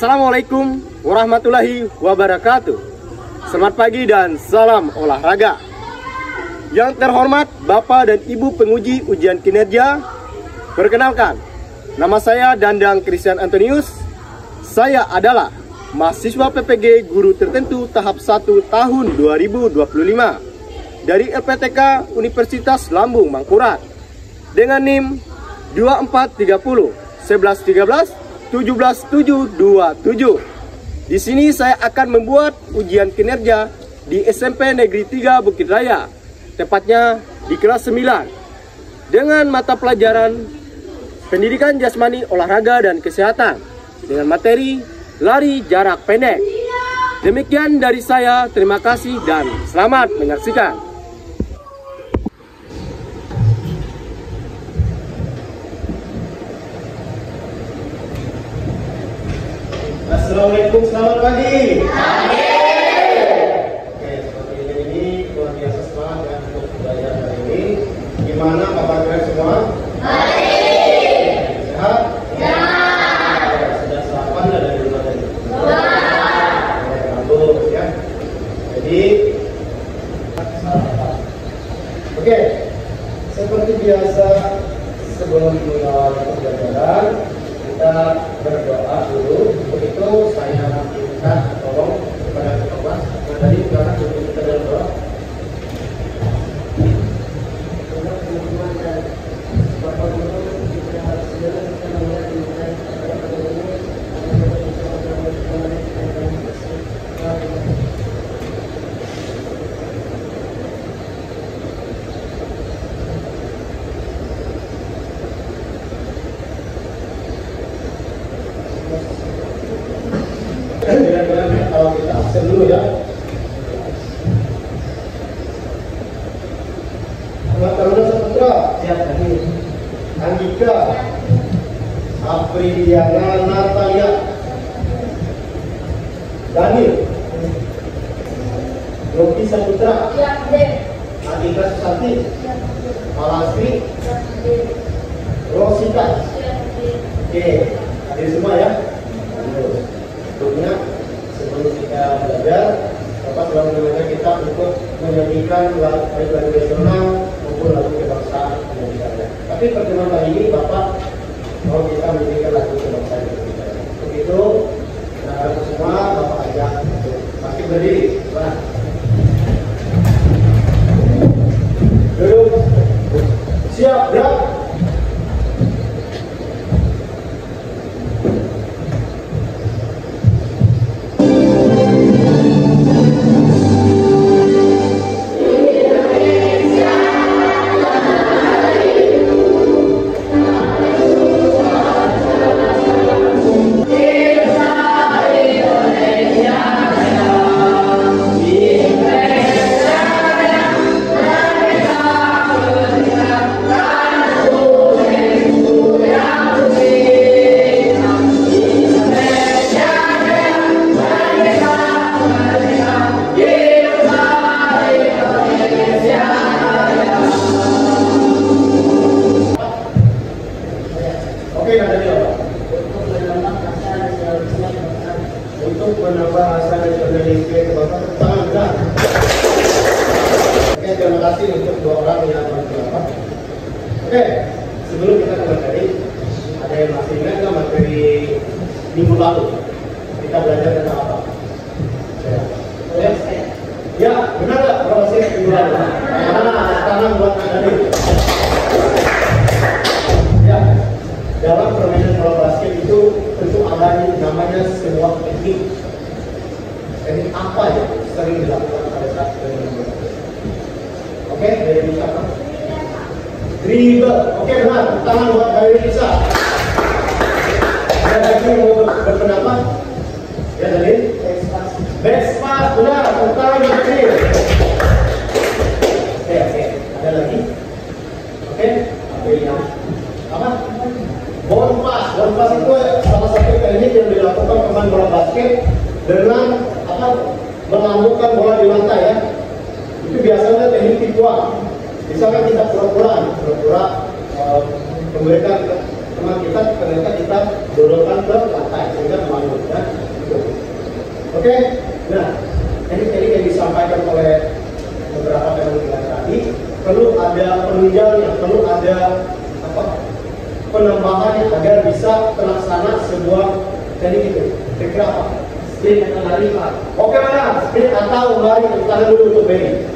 Assalamualaikum warahmatullahi wabarakatuh. Selamat pagi dan salam olahraga. Yang terhormat Bapak dan Ibu penguji ujian kinerja, perkenalkan, nama saya Dandang Christian Antonius. Saya adalah mahasiswa PPG Guru Tertentu tahap 1 tahun 2025 dari LPTK Universitas Lambung Mangkurat dengan NIM 2430 1113 17727. Di sini saya akan membuat ujian kinerja di SMP Negeri 3 Bukit Raya, tepatnya di kelas 9, dengan mata pelajaran Pendidikan Jasmani, Olahraga dan Kesehatan dengan materi lari jarak pendek. Demikian dari saya, terima kasih dan selamat menyaksikan. Assalamualaikum, selamat pagi. Oke, seperti ini luar biasa semangat ya untuk belajar hari ini. Gimana Bapak kalian semua? Baik. Sehat? Ya. Sudah sarapan dari rumah tadi? Bagus ya. Jadi, oke, seperti biasa sebelum mengawali pembelajaran, kita berdoa dulu. Untuk itu saya minta tolong kepada ketua kelas. Tadi silakan untuk kita berdoa. Teman-teman dan Bapak Guru, kita segera kita mulai dengan kalau kita absen dulu ya. Anak Taruna Saputra, siap tadi. Andika, Apridiana Natalia, Daniel, Rocky Saputra, Andika Susanti, Malasri, Rosita. Oke, hadir semua ya. Sebelumnya, sebelum kita belajar, Bapak selalu mengajak kita untuk menyanyikan lagu-lagu nasional maupun lagu kebangsaan yang kita ada. Tapi pertemuan kali ini Bapak mau kita menyanyikan lagu kebangsaan yang kita ada. Untuk itu, anak-anak semua Bapak ajak untuk bangkit berdiri. Mana? Duduk. Siap, gerak. Untuk menambah asa nasionalisme kebangsaan tertanam. Oke, terima kasih untuk dua orang yang berpendapat. Oke, sebelum kita ke materi, ada yang masih ingat nggak materi minggu lalu? Kita belajar tentang apa? Ya, benar nggak proses minggu lalu? Tanam buat tadi. Ya, dalam permainan bola basket itu tentu ada namanya sebuah teknik. Teknik apa ya sering dilakukan pada saat permainan bola basket? Oke, dari siapa? Dribble. Oke, benar. Tangan buat dari bisa. Ada lagi yang mau berpendapat? Ya, dari back pass. Benar. Tangan dari. Oke. Ada lagi? Oke. Apa yang apa? Ball pass itu salah satu teknik yang dilakukan pemain bola basket dengan mengamukkan bola di lantai ya. Itu biasanya teknik tipuan. Misalkan kita pura-pura memberikan teman kita ternyata kita dorongkan ke lantai sehingga membangun ya. Oke, nah ini yang disampaikan oleh beberapa teman-teman tadi, perlu ada penunjangnya, perlu ada penambahan agar bisa terlaksana sebuah teknik itu. Kira-kira apa? Sprint atau lari, Pak? Oke, mana? Sprint atau lari? Tangan dulu untuk Benny.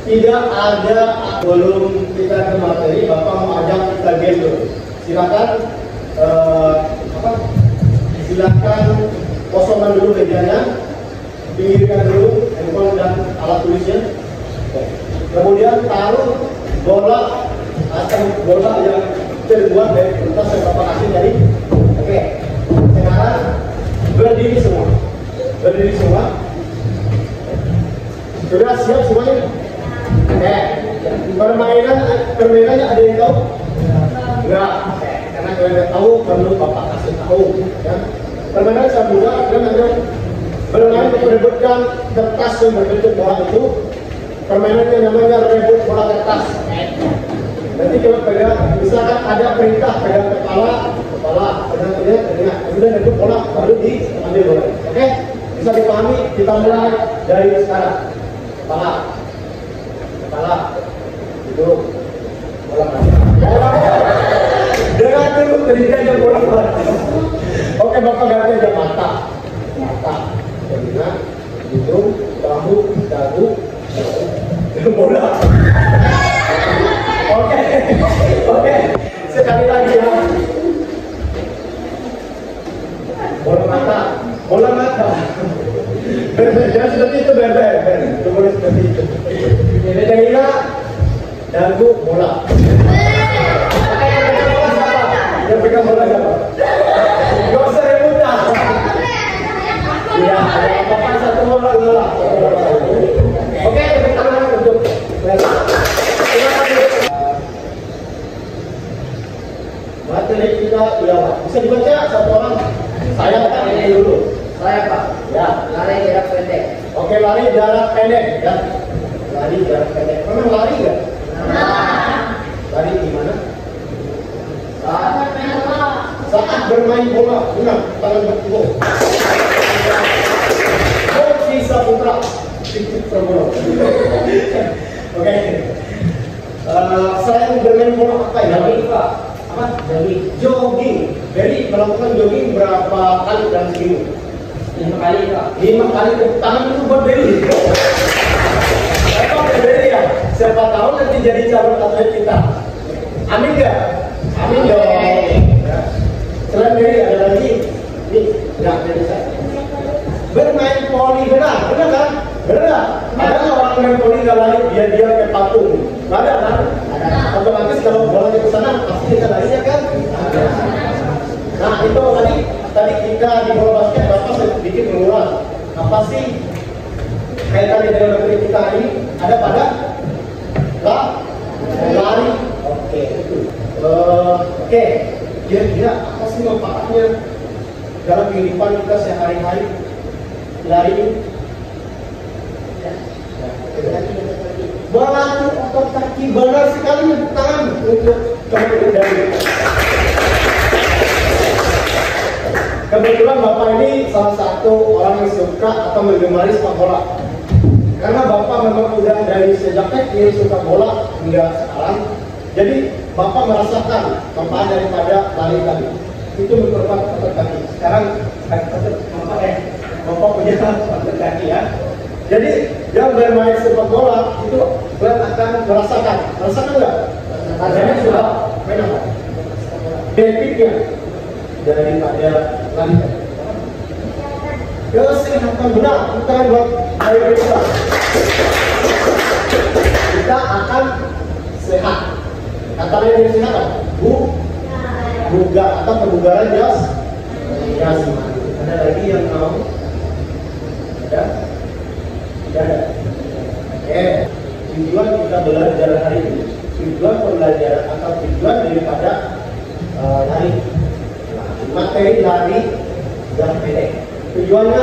Tidak ada, belum kita ke materi, Bapak mau ajak kita game dulu. Silakan, silakan kosongkan dulu mejanya, pinggirkan dulu handphone dan alat tulisnya. Kemudian taruh bola atau bola yang terbuat dari kertas yang Bapak kasih tadi. Oke, sekarang berdiri semua. Berdiri semua. Sudah siap semuanya? Permainannya ada yang tahu? Enggak. Karena kalau yang tahu perlu Bapak kasih tahu. Ya. Permainan saya mudah dan ada bermain merebutkan kertas yang berbentuk bola itu. Permainannya namanya rebut bola kertas. Nanti coba pegang, misalkan ada perintah pegang kepala, pegang telinga, kemudian rebut bola baru diambil bola. Oke? Bisa dipahami? Kita mulai dari sekarang. Kepala, duduk, bola dengan dulu telinganya bola. Oke, Bapak ganti aja mata, telinga, hidung, bahu, dagu, bola. Oke, sekali lagi ya. Bola mata. Jangan seperti itu, boleh seperti itu. Telinga, dagu, bola. Yang pegang bola siapa? Gak usah rebutan. Ya, ada Bapak satu bola bola. Oke, tepuk tangan untuk materi kita ya, bisa dibaca satu orang. Saya tanya dulu. Saya Pak. Ya, lari jarak pendek. Oke, lari jarak pendek ya. Lari jarak pendek. Memang lari nggak? Lari di mana? Saat bermain bola. Benar, tangan berpukul. Coach Saputra. Oke. Saya bermain bola apa ya? Pak. Apa? Jogging. Jadi melakukan jogging berapa kali dalam seminggu? 5 kali, Pak. 5 kali. Tangan itu buat Beri. Apa Beri ya? Siapa tahu nanti jadi calon atlet kita. Amin nggak? Amin dong. Ya. Selain Beri ada lagi? Nih, nggak Beri saya. Bermain poli, benar kan? Benar. Ada orang main poli nggak lari dia kayak patung. Nggak ada kan? Otomatis kalau bolanya ke sana pasti kita larinya kan? Nah itu tadi kita di bola basket Bapak sedikit mengulas apa sih kaitannya dengan materi kita ini ada pada lari. Oke. Kira-kira apa sih manfaatnya dalam kehidupan kita sehari-hari lari ini? Melatih otot kaki, benar sekali tangan untuk kebetulan Bapak ini salah satu orang yang suka atau menggemari sepak bola. Karena Bapak memang udah dari sejak kecil suka bola hingga sekarang. Jadi Bapak merasakan manfaat daripada lari tadi. Itu memperkuat otot kaki. Sekarang Bapak punya otot kaki ya. Jadi yang bermain sepak bola itu akan merasakan nggak? Rasanya sudah main apa? Benefitnya daripada lari. Kesehatan benar bukan buat air kita. Kita akan sehat. Kata lain dari sehat apa? Bugar atau kebugaran jasmani. Ada lagi yang mau? Ada? Tujuan kita belajar hari ini, tujuan pembelajaran atau tujuan daripada lari materi lari jarak pendek. Tujuannya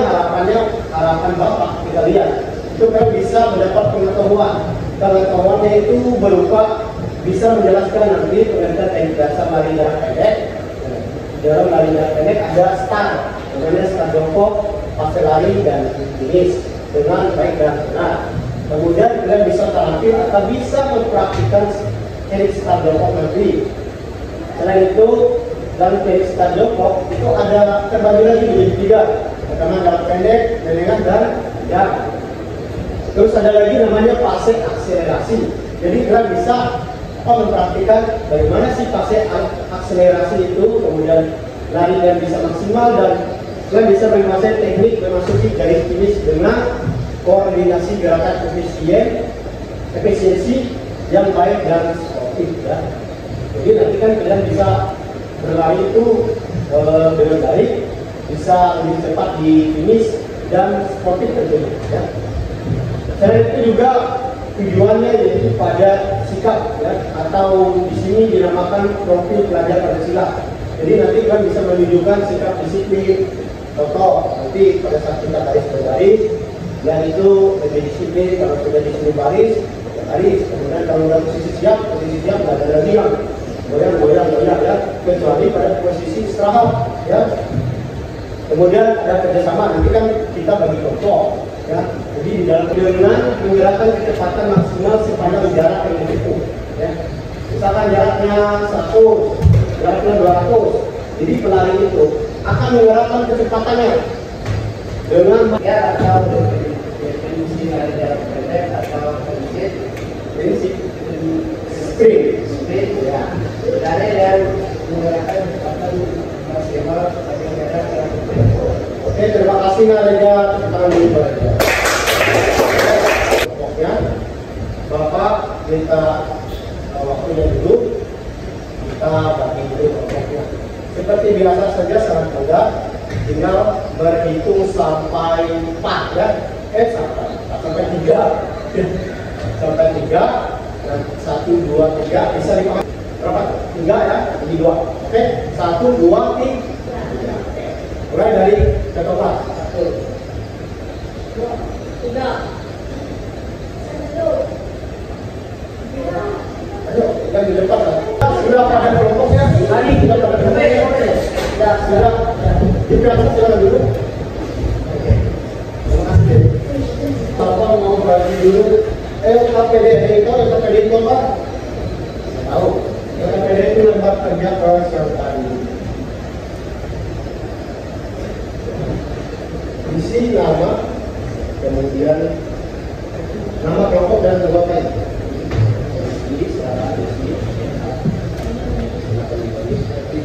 harapan Bapak kita lihat itu kan bisa mendapat pengetahuannya itu berupa bisa menjelaskan nanti pengertian teknik dasar lari jarak pendek. Dalam lari jarak pendek ada start, namanya start jongkok, fase lari dan finish dengan baik dan benar. Kemudian kalian bisa terampil atau bisa mempraktikkan teknik start jongkok nanti. Selain itu, dalam teknik start jongkok itu ada terbagi lagi menjadi 3, pertama jarak pendek, menengah dan panjang. Terus ada lagi namanya fase akselerasi. Jadi kalian bisa mempraktikkan bagaimana sih fase akselerasi itu, kemudian lari yang bisa maksimal, dan kalian bisa menguasai teknik memasuki garis finish dengan koordinasi gerakan efisiensi yang baik dan sportif ya. Jadi nanti kan kalian bisa berlari itu dengan baik, bisa lebih cepat di finish dan sportif tentunya ya. Selain itu juga tujuannya yaitu pada sikap ya, atau di sini dinamakan profil pelajar Pancasila. Jadi nanti kalian bisa menunjukkan sikap disiplin. Contoh, nanti pada saat kita baris yang itu lebih disiplin. Kalau sudah disuruh baris, ya baris. Kemudian kalau dalam posisi siap nggak ada lagi yang goyang ya, kecuali pada posisi istirahat ya. Kemudian ada kerjasama, nanti kan kita bagi contoh ya. Jadi di dalam dengan menggerakkan kecepatan maksimal sepanjang jarak yang cukup ya. Misalkan jaraknya 100, jaraknya 200, jadi pelari itu akan menggerakkan kecepatannya dengan ya atau definisi dari jarak pendek atau definisi sprint ya. Dari yang menggerakkan kecepatan maksimal sepanjang jarak yang cukup. Oke, terima kasih Nadia. Tangan dulu ya. Bapak minta waktunya dulu, kita bagi dulu kelompoknya. Seperti biasa saja, sangat mudah, tinggal berhitung sampai 4 ya, sampai 3 sampai 3 dan 1, 2, 3 bisa dipakai berapa? 3 ya, jadi 2. Oke, 1, 2, 3. Mulai dari kelompok 1, 2, 3. Ayo, yang di depan lah. Sudah pada kelompoknya, tadi sudah pada kelompoknya. Ya, sudah. Diperhatikan jalan dulu. Oke. Terima kasih. Bapak mau bagi dulu. KPD itu, KPD itu apa? Tahu. KPD itu lembar kerja pesertaan. Isi nama, kemudian nama kelompok dan anggotanya.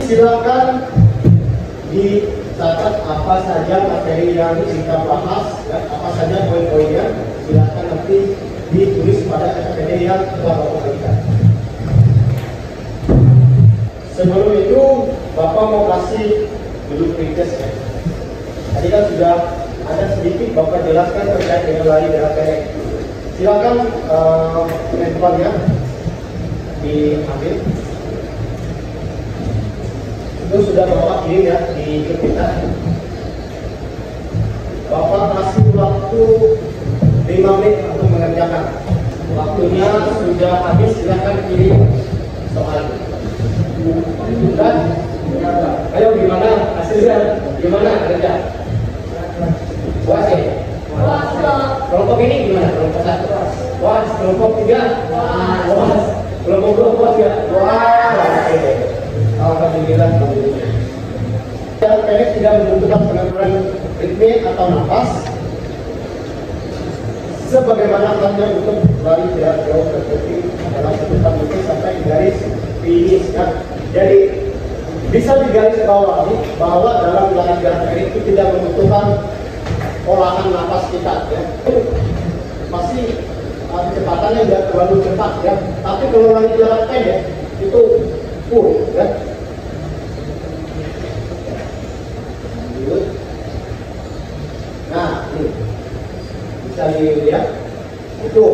Silakan dicatat apa saja materi yang kita bahas, ya, apa saja poin-poinnya. Silakan nanti ditulis pada SPD yang telah Bapak berikan. Sebelum itu, Bapak mau kasih dulu pretest ya. Tadi kan sudah ada sedikit Bapak jelaskan terkait dengan lari jarak pendek. Silakan handphonenya diambil. Itu sudah Bapak kirim ya di grup kita. Bapak kasih waktu 5 menit untuk mengerjakan. Waktunya sudah habis, silakan kirim soal. Sudah? Ayo gimana hasilnya? Gimana kerja? Puas ya? Puas. Kelompok ini gimana? Kelompok 1 puas, kelompok 3 puas, kelompok 2 puas ya? Puas. Oke. Alhamdulillah. Jarak pendek tidak membutuhkan pengaturan ritme atau nafas, sebagaimana halnya untuk lari jarak jauh tertentu dalam satu menit sampai garis finish ya. Jadi bisa digaris bawahi bahwa dalam lari jarak pendek itu tidak membutuhkan olahan nafas kita ya. Pasti kecepatannya tidak terlalu cepat ya. Tapi kalau lari jarak pendek itu full ya. Nah, ini bisa dilihat itu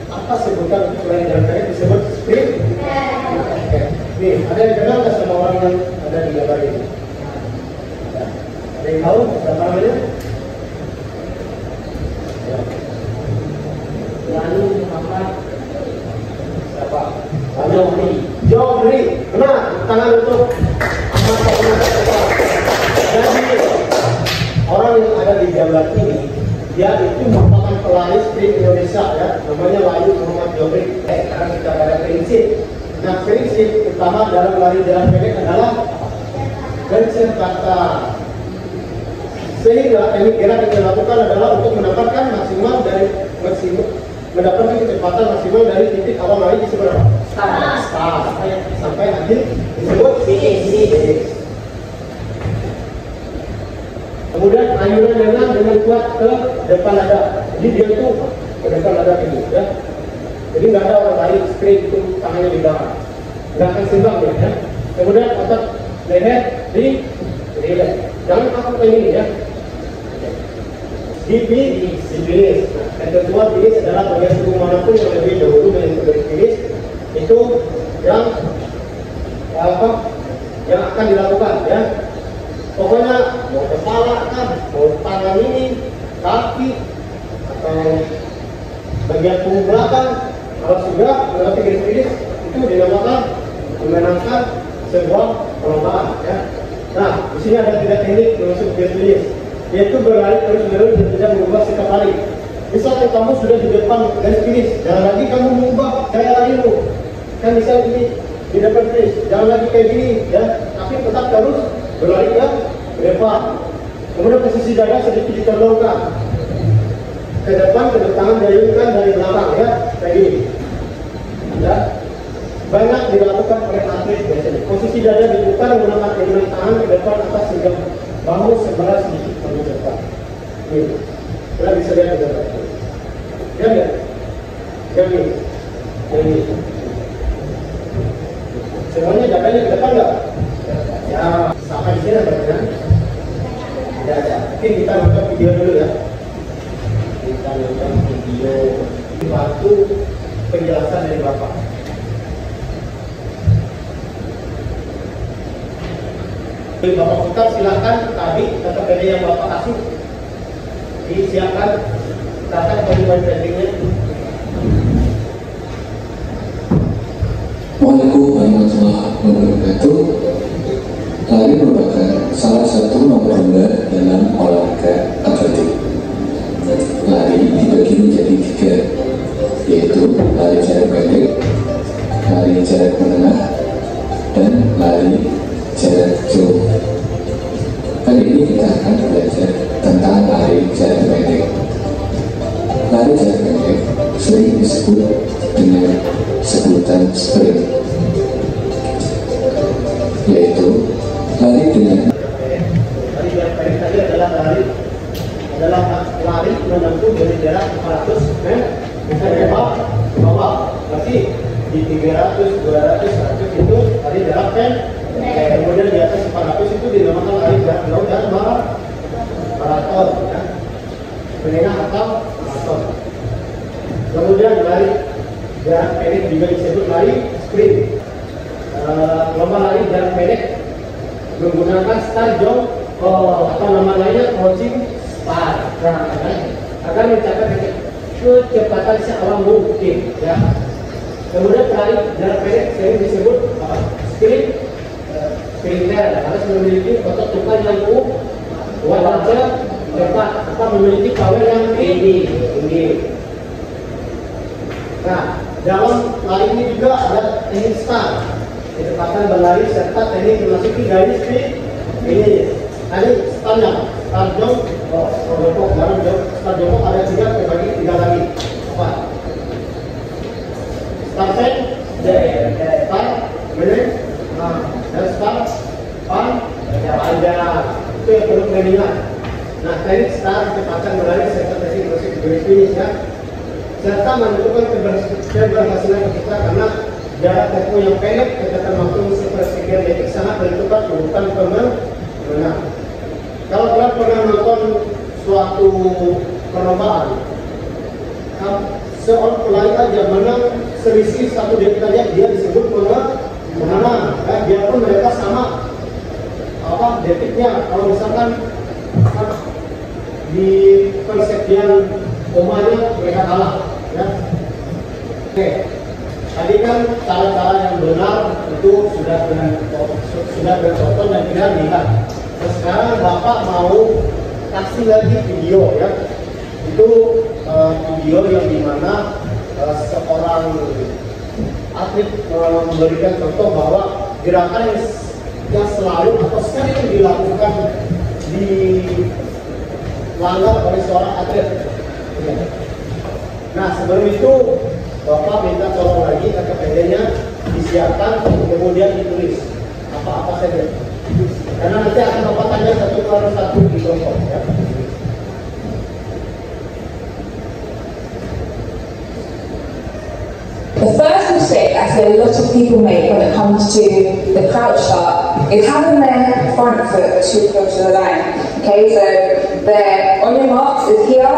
apa sebutan untuk lari jarak pendek disebut sprint. Oke. Nih, ada yang kenal nggak sama orang yang ada di gambar ini? Ada yang tahu siapa namanya? Lalu Muhammad siapa? Lalu dia itu merupakan pelari sprint Indonesia ya, namanya Wahyu Muhammad Jobrik. Sekarang kita pada prinsip. Nah, prinsip utama dalam lari jarak pendek adalah kecepatan. Sehingga teknik gerak yang dilakukan adalah untuk mendapatkan mendapatkan kecepatan maksimal dari titik awal lari di seberapa? Start. Sampai akhir disebut finish. Kemudian ayunan dengan kuat ke depan dada. Jadi dia tuh ke depan dada ini ya. Jadi nggak ada orang lain sprint itu tangannya di belakang. Nggak akan seimbang ya. Kemudian otot leher di leher. Jangan takut ke ini ya. Di finish. Yang kedua finish adalah bagian tubuh manapun yang lebih dahulu dari finish itu yang yang akan dilakukan ya. Pokoknya mau kepala kan, mau tangan ini, kaki atau bagian punggung belakang, kalau sudah melewati garis finish itu dinamakan memenangkan sebuah perlombaan ya. Nah, di sini ada 3 teknik masuk garis finish, yaitu berlari terus-menerus dan tidak mengubah sikap lari. Misalkan kamu sudah di depan garis finish, jangan lagi kamu mengubah gaya larimu. Kan misal ini di depan finish, jangan lagi kayak gini ya, tapi tetap terus berlari ke depan. Kemudian posisi dada sedikit ditolongkan ke depan, kedua tangan dayungkan dari belakang ya, kayak gini ya. Banyak dilakukan oleh atlet biasanya. Posisi dada dibuka menggunakan kedua tangan ke depan atas hingga bahu sebelah sedikit ke depan. Ini kita bisa lihat ke depan ya, ini semuanya dadanya ke depan nggak? Ya, sampai di sini ada. Ya. Mungkin kita nonton video dulu ya. Kita nonton video bantu penjelasan dari Bapak. Bapak putar silakan tadi kata PD yang Bapak kasih disiapkan, katakan kalimat pendingnya. Waalaikumsalam warahmatullahi wabarakatuh. Lari merupakan salah satu nomor lomba dalam olahraga atletik. Lari dibagi menjadi 3, yaitu lari jarak pendek, lari jarak menengah, dan lari jarak jauh. Kali ini kita akan belajar tentang lari jarak pendek. Lari jarak pendek sering disebut dengan sebutan sprint, yaitu lari dengan lari jarak pendek tadi adalah lari menempuh dari jarak 400 meter ke bawah. Berarti di 300, 200, 100 itu lari jarak pendek. Kemudian di atas 400 itu dinamakan lari jarak jauh dan maraton ya. Menengah atau maraton. Kemudian lari jarak pendek juga disebut lari sprint. Lomba lari jarak pendek menggunakan start jump atau nama lainnya crouching start agar mencapai kecepatan seawal mungkin ya. Kemudian lari jarak pendek sering disebut sprinter, harus memiliki otot tukar yang kuat dan cepat atau memiliki power yang tinggi. Nah, dalam lari ini juga ada teknik start, kecepatan berlari serta teknik memasuki garis finish. Tadi startnya, start jump, jongkok, baru start jongkok ada 3 terbagi 3 lagi. Apa? Start set, start, menit, dan start, panjang. Itu yang perlu diingat. Nah, teknik start, kecepatan berlari serta teknik memasuki garis finish ya. Serta menentukan keberhasilan kita karena jarak tempuh yang pendek, kecepatan maksimum sepersekian detik sangat menentukan urutan pemenang. Kalau kalian pernah nonton suatu perlombaan, seorang pelari aja menang selisih 1 detik aja dia disebut pemenang. Dia pun mereka sama detiknya. Kalau misalkan di persekian komanya mereka kalah ya. Oke, tadi kan cara-cara yang benar itu sudah bertonton dan tidak lihat. Nah, sekarang Bapak mau kasih lagi video ya, Itu video yang dimana seorang atlet memberikan contoh bahwa gerakan yang selalu atau sering dilakukan dilanggar oleh seorang atlet. Nah, sebelum itu Bapak minta tolong lagi KKPD-nya disiapkan, kemudian ditulis apa-apa saja. Karena nanti akan Bapak tanya satu per satu di kelompok ya. The first mistake I see a lot of people make when it comes to the crouch start is having their front foot too close to the line. Okay, so they're on your marks is here,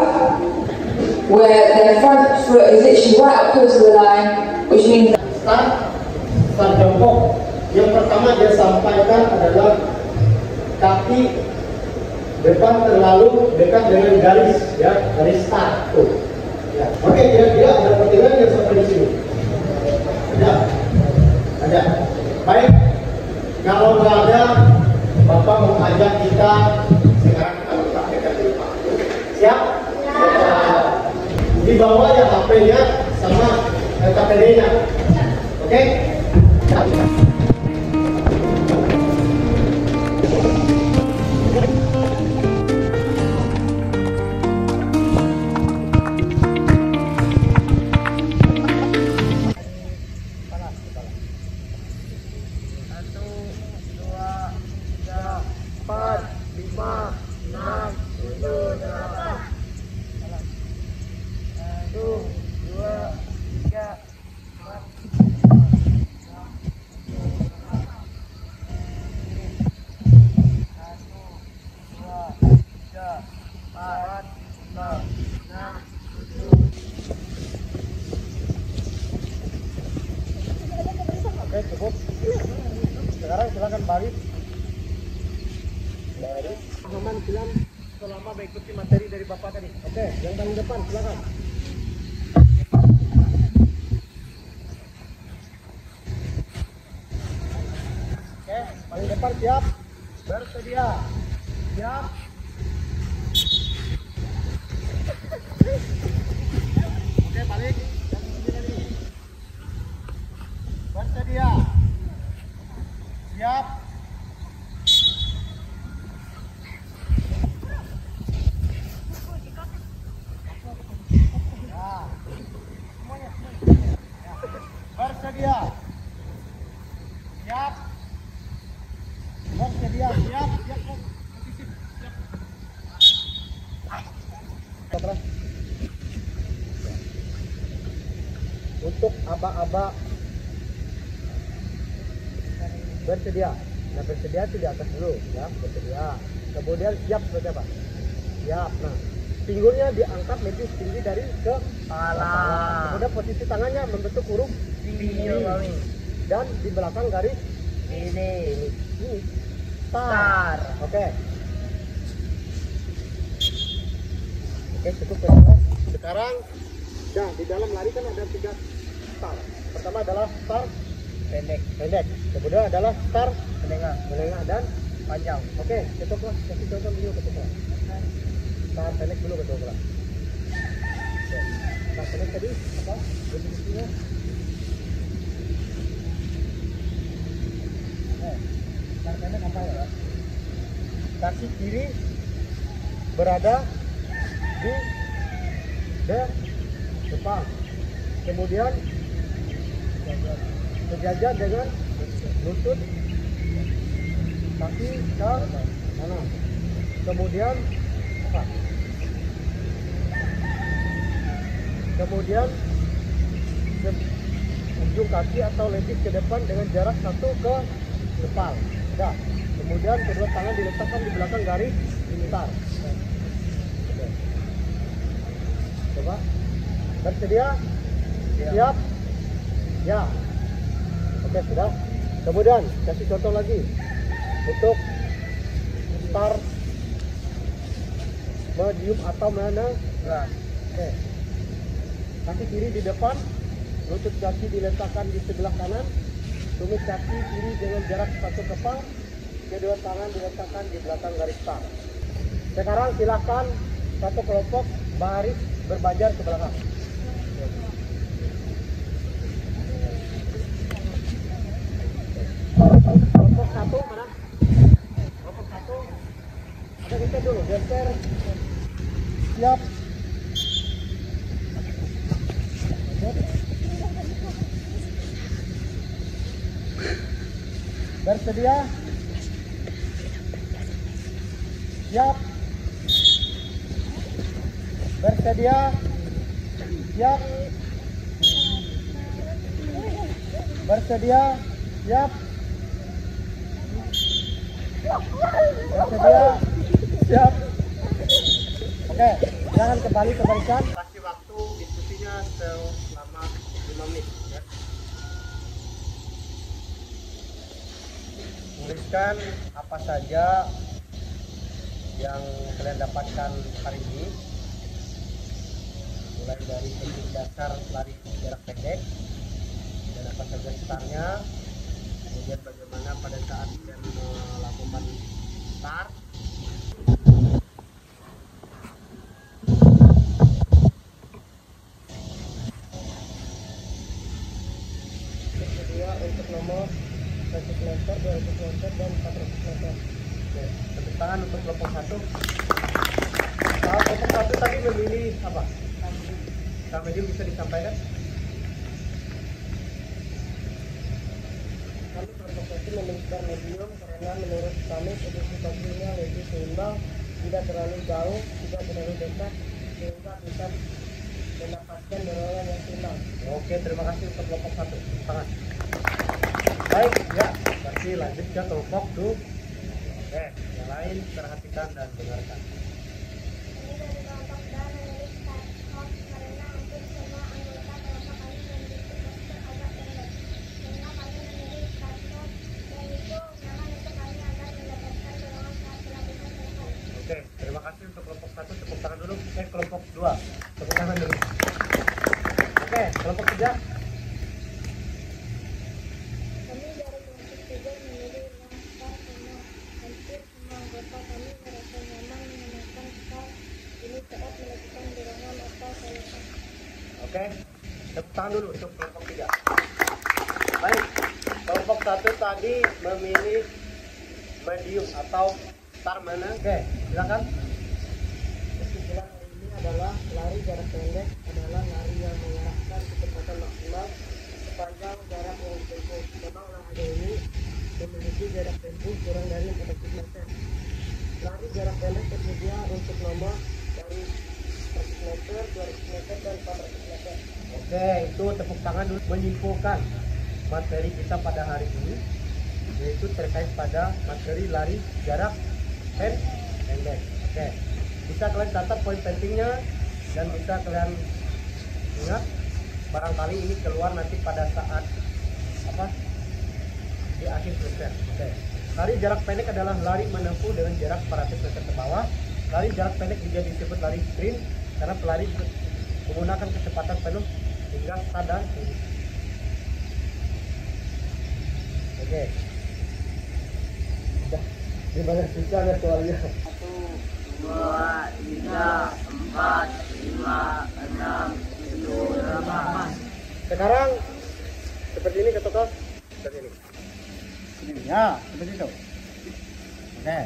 where their front foot is literally right up close to the line, which means start jongkok. Yang pertama dia sampaikan adalah kaki depan terlalu dekat dengan garis ya, garis start tuh. Ya, oke, kira-kira ada pertanyaan yang sampai di sini? Ada. Baik, kalau nggak ada, Bapak mengajak kita sekarang kita praktekkan dulu. Siap? Dibawa ya HP-nya sama KTP-nya. Oke? Oke, cukup. Sekarang silakan balik. Teman bilang selama mengikuti materi dari Bapak tadi. Oke, yang paling depan silakan. Oke, paling depan siap. Bersedia. Siap. Oke, balik. Bersedia. Siap. Bersedia. Siap. Bersedia. Siap. Siap. Posisi. Siap. Terus. Untuk aba-aba bersedia. Nah, bersedia itu di atas dulu ya, bersedia. Kemudian siap seperti apa? Siap. Nah, pinggulnya diangkat lebih tinggi dari kepala. Kemudian posisi tangannya membentuk huruf V. Dan di belakang garis ini. Start. Oke. Oke, cukup ya. Sekarang nah, di dalam lari kan ada 3 start. Pertama adalah start pendek. Kemudian adalah start menengah dan panjang. Oke, cukup lah. Kasih contoh dulu cukup lah. Start pendek dulu betul lah. Start pendek tadi apa? Definisinya. Start pendek apa ya? Kaki kiri berada di depan. Kemudian sejajar dengan lutut kaki ke kanan. Kemudian apa? Kemudian ujung kaki atau lebih ke depan dengan jarak 1 ke depan. Sudah. Kemudian kedua tangan diletakkan di belakang garis start. Coba. Bersedia? Siap? Ya. Oke, sudah. Kemudian kasih contoh lagi untuk start medium atau mana? Oke. Kaki kiri di depan, lutut kaki diletakkan di sebelah kanan, tumit kaki kiri dengan jarak 1 kepal, kedua tangan diletakkan di belakang garis start. Sekarang silahkan satu kelompok baris berbajar ke belakang. Kelompok 1 mana? Kelompok 1. Ada geser dulu, geser. Siap. Bersedia? Siap. Bersedia? Siap. Bersedia? Siap. Bersedia? Siap. Oke, jangan kembali ke barisan. Kasih waktu diskusinya selama 5 menit ya. Tuliskan apa saja yang kalian dapatkan hari ini, mulai dari teknik dasar lari jarak pendek dan apa saja startnya, kemudian bagaimana pada saat kalian melakukan start, yang kedua untuk nomor 100 meter, 200 meter, dan 400 meter. Oke, tepuk tangan untuk kelompok 1. Kelompok 1 tadi memilih apa? Kak Medium bisa disampaikan? Kami kelompok 1 memilih star medium karena menurut kami partisipasinya lebih seimbang, tidak terlalu jauh, tidak terlalu dekat, sehingga bisa mendapatkan dorongan yang seimbang. Oke, terima kasih untuk kelompok 1. Tepuk tangan. Baik, ya, berarti lanjut ke kelompok 2. Oke, yang lain perhatikan dan dengarkan. Oke, terima kasih untuk kelompok 1, tepuk tangan dulu. Kelompok 2, tepuk tangan dulu. Oke, kelompok 3. Oke, tepuk tangan dulu untuk kelompok 3. Baik, kelompok 1 tadi memilih medium atau star mana? Oke, silakan. Kesimpulan hari ini adalah lari jarak pendek adalah lari yang mengarahkan kecepatan maksimal sepanjang jarak yang ditempuh. Memang olahraga ini memiliki jarak tempuh kurang dari 40 meter. Lari jarak pendek tersedia untuk nomor dari 100 meter, 200 meter, dan 400 meter. Oke, itu tepuk tangan dulu menyimpulkan materi kita pada hari ini, yaitu terkait pada materi lari jarak pendek. Oke, bisa kalian catat poin pentingnya dan bisa kalian ingat. Barangkali ini keluar nanti pada saat apa di akhir semester. Oke, lari jarak pendek adalah lari menempuh dengan jarak 400 meter ke bawah. Lari jarak pendek juga disebut lari sprint karena pelari menggunakan kecepatan penuh hingga sadar. Oke. Udah, gimana susah ya soalnya? 1, 2, 3, 4, 5, 6, 7, 8. Sekarang seperti ini ketok, seperti ini. Ya, seperti itu. Oke.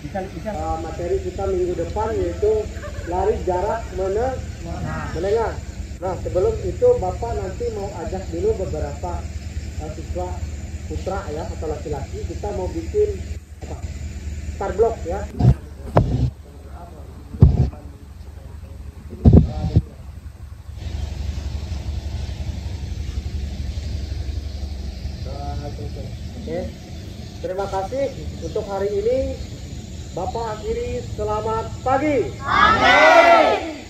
Bisa materi kita minggu depan yaitu lari jarak menengah. Nah, sebelum itu Bapak nanti mau ajak dulu beberapa siswa putra ya atau laki-laki, kita mau bikin apa? Star block ya. Oke. Terima kasih untuk hari ini. Bapak akhiri, selamat pagi. Amin.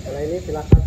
Setelah ini silakan.